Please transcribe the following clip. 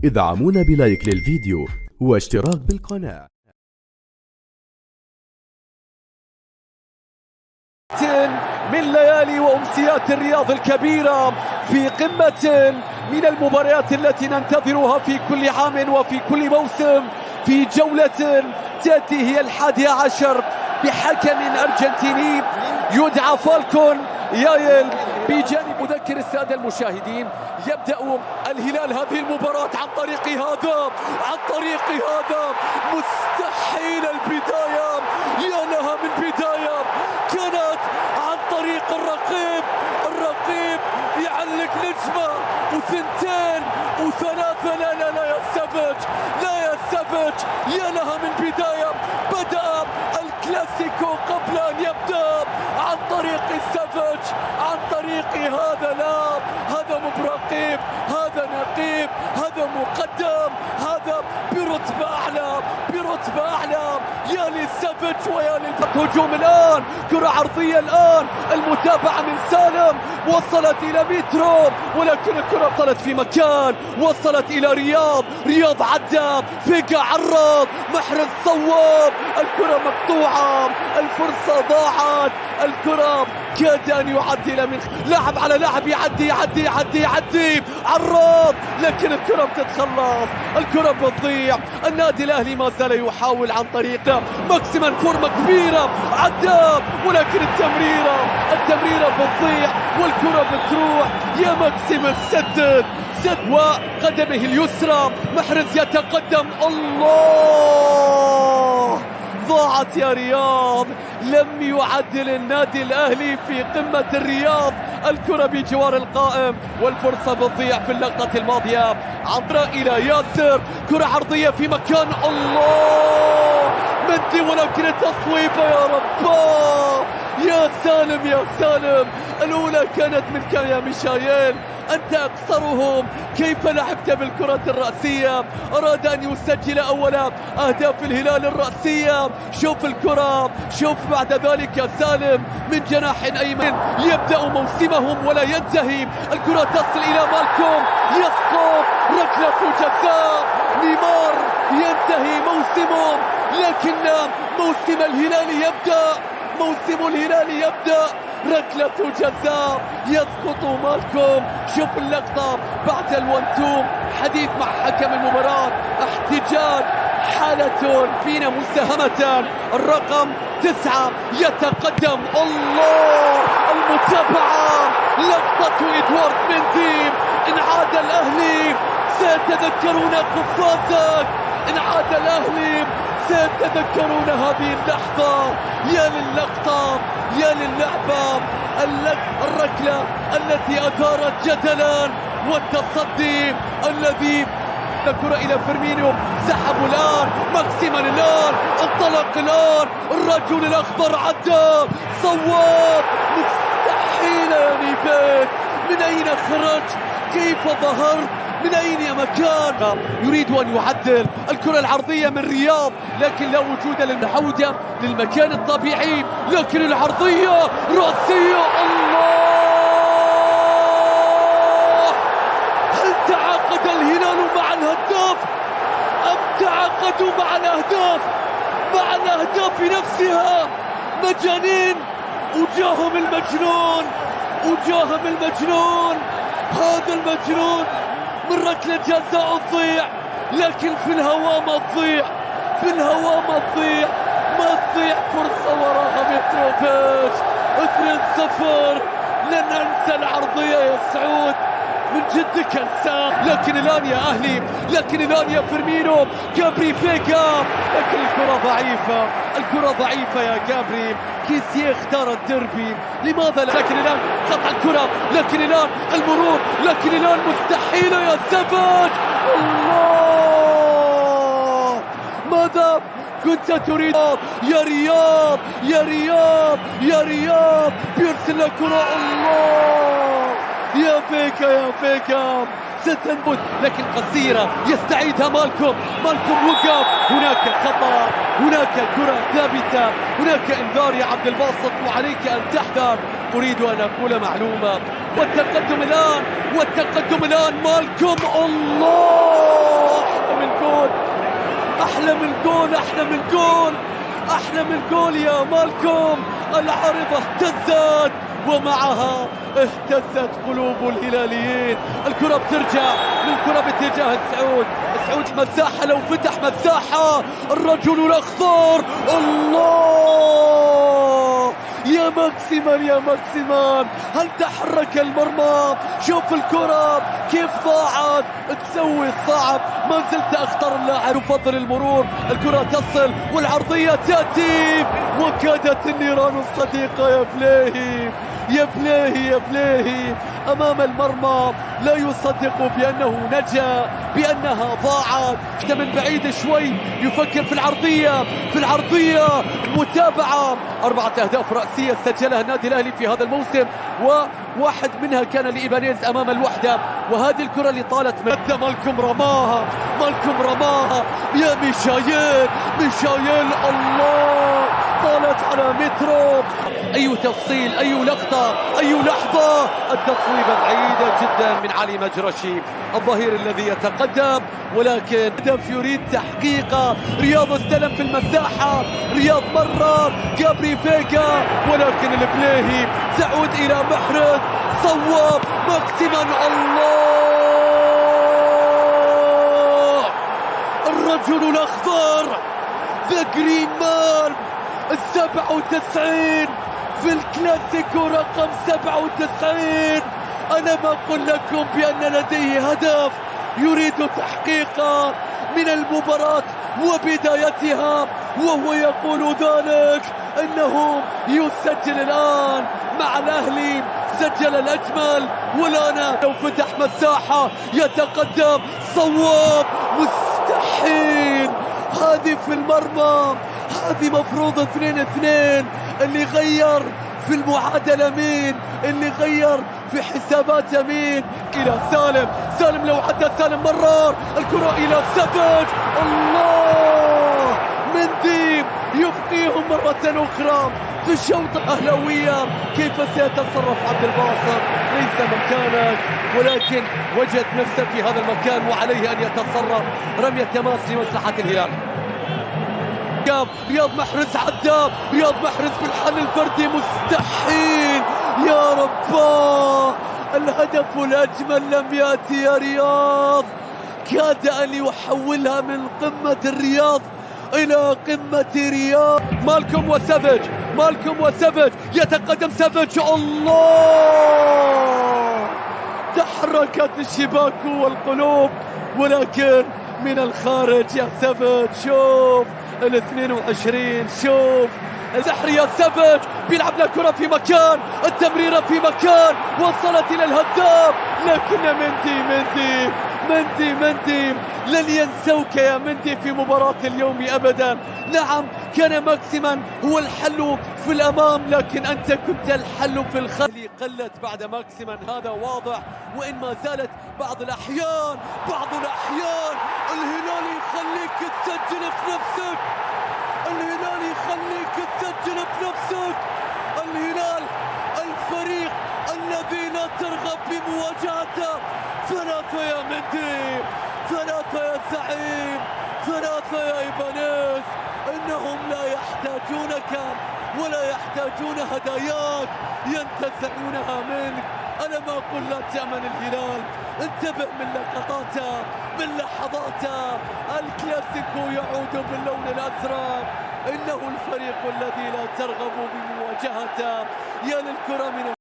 ادعمونا بلايك للفيديو واشتراك بالقناة. من ليالي وأمسيات الرياض الكبيرة، في قمة من المباريات التي ننتظرها في كل عام وفي كل موسم، في جولة تأتي هي 11 بحكم أرجنتيني يدعى فالكون يايل. بجانب أذكر السادة المشاهدين، يبدأ الهلال هذه المباراة عن طريق هذا مستحيل البداية، يا لها من بداية كانت عن طريق الرقيب يعلق نجمة وثنتين وثلاثة. لا يا سافيتش، يا لها من بداية. بدأ الكلاسيكو قبل أن يبدأ عن طريق سافيتش، عن طريق هذا لاعب، هذا مراقب، هذا نقيب، هذا مقدم، هذا برتبة أعلى. يا لسافيتش ويا هجوم الآن، كرة عرضية الآن، المتابعة من سالم، وصلت إلى مترو ولكن الكرة وصلت في مكان، وصلت إلى رياض عدى، فيجا عرض، محرز صوب، الكرة مقطوعة، الفرصة ضاعت، الكرة كاد أن يعدل من لاعب على لاعب، يعدي عرض، لكن الكرة بتتخلص، الكرة بتضيع. النادي الأهلي ما زال يحاول عن طريق ماكسيمان، فورمة كبيرة عدى، ولكن التمريرة بتضيع والكرة بتروح. يا ماكسيمان سدد وقدمه اليسرى، محرز يتقدم، الله، ضاعت يا رياض. لم يعدل النادي الأهلي في قمة الرياض، الكرة بجوار القائم والفرصة بتضيع في اللقطة الماضية. عبر إلى ياسر، كرة عرضية في مكان، الله، مندي، ولكن التصويبة يا رب، يا سالم، الأولى كانت منك يا ميشايل، أنت أقصرهم. كيف لعبت بالكرة الرأسية؟ أراد أن يسجل أول أهداف الهلال الرأسية. شوف الكرة، شوف بعد ذلك سالم من جناح أيمن، يبدأ موسمهم ولا ينتهي. الكرة تصل إلى مالكوم، يسقط، ركلة جزاء. نيمار ينتهي موسمه، لكن موسم الهلال يبدأ، ركلة جزاء، يسقط مالكوم. شوف اللقطة بعد الونتوم، حديث مع حكم المباراة، احتجاج، حالة فينا مساهمة. الرقم 9 يتقدم، الله، المتابعة، لقطة إدوارد مندي. إن عاد الأهلي سيتذكرون قفازك، إن عاد الأهلي سيتذكرون هذه اللحظة. يا للقطة، يا للعبة، الركلة التي أثارت جدلا، والتصدي الذي الكرة إلى فيرمينيو، سحبوا الآن، ماكسيمان الآن، انطلق الآن، الرجل الأخضر عدى، صواب، مستحيل يا نيفيد، من أين خرجت؟ كيف ظهرت؟ من أين مكان؟ يريد أن يعدل الكرة العرضية من رياض، لكن لا وجود للعودة للمكان الطبيعي، لكن العرضية رأسية، الله، هل تعاقد الهلال مع الهداف أم تعاقدوا مع الأهداف نفسها؟ مجانين، وجاهم المجنون، هذا المجنون من ركلة جزاء تضيع، لكن في الهواء ما تضيع فرصة وراها متروفيتش. 2-0، لن ننسى العرضية يا سعود، من جد كنسان. لكن الآن يا أهلي، لكن الآن يا فيرمينو، جابري فيجا، لكن الكرة ضعيفة يا جابري. كيسيه اختار الديربي، لماذا لا؟ لكن الآن قطع الكرة، لكن الآن المرور، لكن الآن مستحيلة يا سافيتش، الله، ماذا كنت تريد؟ يا رياض بيرسل الكرة، الله، يا فيكا ستنبت، لكن قصيرة، يستعيدها مالكوم وقف، هناك خطأ، هناك كرة ثابتة، هناك انذار يا عبد الباسط، وعليك أن تحذر. أريد أن أقول معلومة، والتقدم الآن مالكوم، الله. من جول، أحلى من جول، أحلى من جول يا مالكوم. العارضة اهتزت ومعها اهتزت قلوب الهلاليين. الكرة بترجع للكرة باتجاه سعود، سعود مساحة، لو فتح مساحة الرجل الأخضر. الله يا ماكسيمان، يا ماكسيمان، هل تحرك المرمى؟ شوف الكرة كيف ضاعت، تسوي الصعب، ما زلت أخطر اللاعب، يفضل المرور، الكرة تصل والعرضية تأتي وكادت النيران الصديقة. يا بليهي يا بليهي يا بليهي، أمام المرمى لا يصدق بأنه نجا، بأنها ضاعت. من بعيد شوي يفكر في العرضية، في العرضية متابعة. 4 أهداف رأسية سجلها النادي الأهلي في هذا الموسم، وواحد منها كان لإيبانيز أمام الوحدة. وهذه الكرة اللي طالت من مالكوم رماها، مالكوم رماها يا ميشايل، ميشايل الله، طالت على مترو. أي تفصيل، أي لقطة، أي لحظة، التصويبة بعيدة جدا من علي مجرشي الظهير الذي يتقدم، ولكن هدف يريد تحقيقه. رياض استلم في المساحة، رياض مرة جابري فيجا، ولكن البليهي تعود إلى محرز، صوب ماكسيمان. الله، الرجل الأخضر، ذا جرين مان، 97 في الكلاسيكو رقم 97. أنا ما أقول لكم بأن لديه هدف يريد تحقيقه من المباراة وبدايتها، وهو يقول ذلك أنه يسجل الآن مع الأهلي، سجل الأجمل. والآن لو فتح مساحة يتقدم، صواب، مستحيل، هذه في المرمى، هذه مفروض 2-2. اللي غير في المعادلة مين؟ اللي غير في حساباته مين؟ إلى سالم، سالم لو عدى سالم مرار، الكرة إلى سافيج. الله، مندي يبقيهم مرة أخرى في الشوط الأهلاوية. كيف سيتصرف عبد الباسط؟ ليس مكانك، ولكن وجد نفسه في هذا المكان وعليه أن يتصرف. رمية تماس لمصلحة الهلال. رياض محرز عدى، رياض محرز بالحل الفردي، مستحيل يا رباه. الهدف الأجمل لم يأتي يا رياض، كاد أن يحولها من قمة الرياض إلى قمة رياض. مالكوم وسافيج، مالكوم وسافيج، يتقدم سافيج. الله، تحركت الشباك والقلوب، ولكن من الخارج يا سافيج. شوف 22، شوف السحر يا سافيج، بيلعب له كرة في مكان، التمريرة في مكان، وصلت إلى الهداف، لكن مندي لن ينسوك يا مندي في مباراة اليوم أبدا. نعم كان ماكسيمان هو الحل في الأمام، لكن أنت كنت الحل في الخلف. قلت بعد ماكسيمان، هذا واضح، وإن ما زالت بعض الأحيان الهلال يخليك تسجل في نفسك، الهلال يخليك تسجل في نفسك. الهلال الفريق الذي لا ترغب بمواجهته. 3 يا مندي، 3 يا زعيم، 3 يا إيبانيز. إنهم لا يحتاجونك ولا يحتاجون هداياك، ينتزعونها منك. أنا ما أقول لا تأمن الهلال، انتبه من لقطاته، من لحظاته. الكلاسيكو يعود باللون الأزرق، إنه الفريق الذي لا ترغب بمواجهته. يا للكرة من